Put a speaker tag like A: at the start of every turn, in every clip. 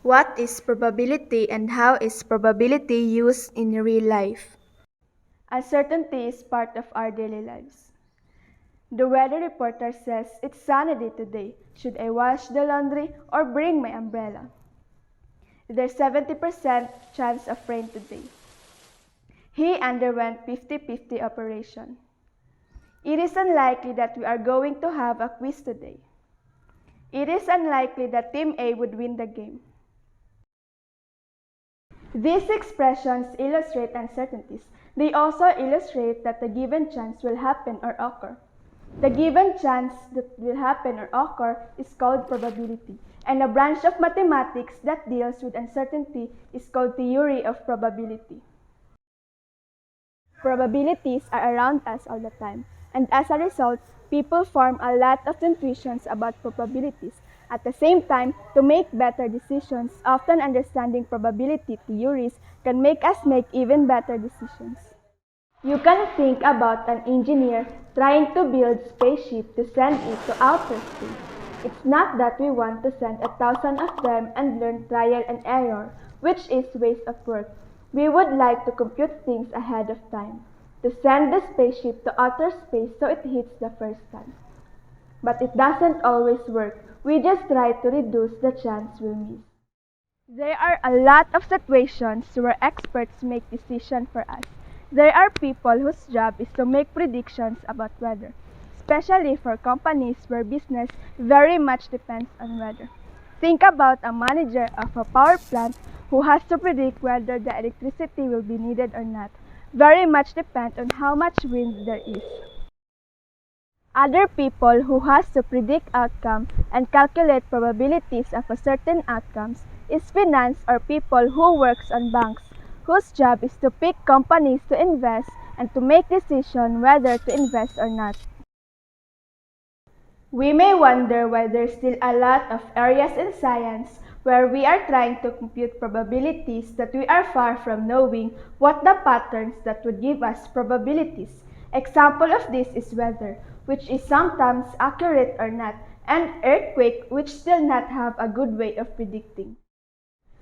A: What is probability and how is probability used in real life?
B: Uncertainty is part of our daily lives. The weather reporter says it's sunny day today. Should I wash the laundry or bring my umbrella? There's 70% chance of rain today. He underwent 50-50 operation. It is unlikely that we are going to have a quiz today. It is unlikely that Team A would win the game. These expressions illustrate uncertainties. They also illustrate that a given chance will happen or occur. The given chance that will happen or occur is called probability, and a branch of mathematics that deals with uncertainty is called theory of probability. Probabilities are around us all the time, and as a result, people form a lot of intuitions about probabilities. At the same time, to make better decisions, often understanding probability theories can make us make even better decisions. You can think about an engineer trying to build a spaceship to send it to outer space. It's not that we want to send 1,000 of them and learn trial and error, which is waste of work. We would like to compute things ahead of time, to send the spaceship to outer space so it hits the first time. But it doesn't always work. We just try to reduce the chance we'll miss. There are a lot of situations where experts make decisions for us. There are people whose job is to make predictions about weather, especially for companies where business very much depends on weather. Think about a manager of a power plant who has to predict whether the electricity will be needed or not. Very much depends on how much wind there is. Other people who has to predict outcome and calculate probabilities of a certain outcomes is finance or people who works on banks, whose job is to pick companies to invest and to make decision whether to invest or not. We may wonder why there's still a lot of areas in science where we are trying to compute probabilities that we are far from knowing what the patterns that would give us probabilities. Example of this is weather, which is sometimes accurate or not, and earthquake, which still not have a good way of predicting.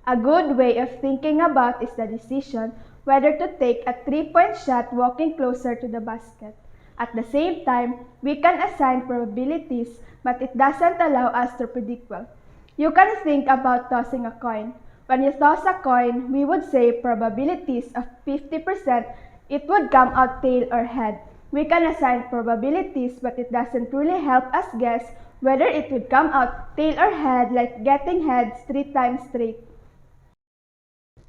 B: A good way of thinking about is the decision whether to take a 3-point shot walking closer to the basket. At the same time, we can assign probabilities, but it doesn't allow us to predict well. You can think about tossing a coin. When you toss a coin, we would say probabilities of 50% it would come out tail or head. We can assign probabilities, but it doesn't really help us guess whether it would come out tail or head, like getting heads 3 times straight.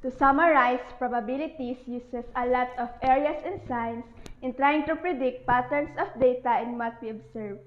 B: To summarize, probabilities uses a lot of areas in science in trying to predict patterns of data in what we observe.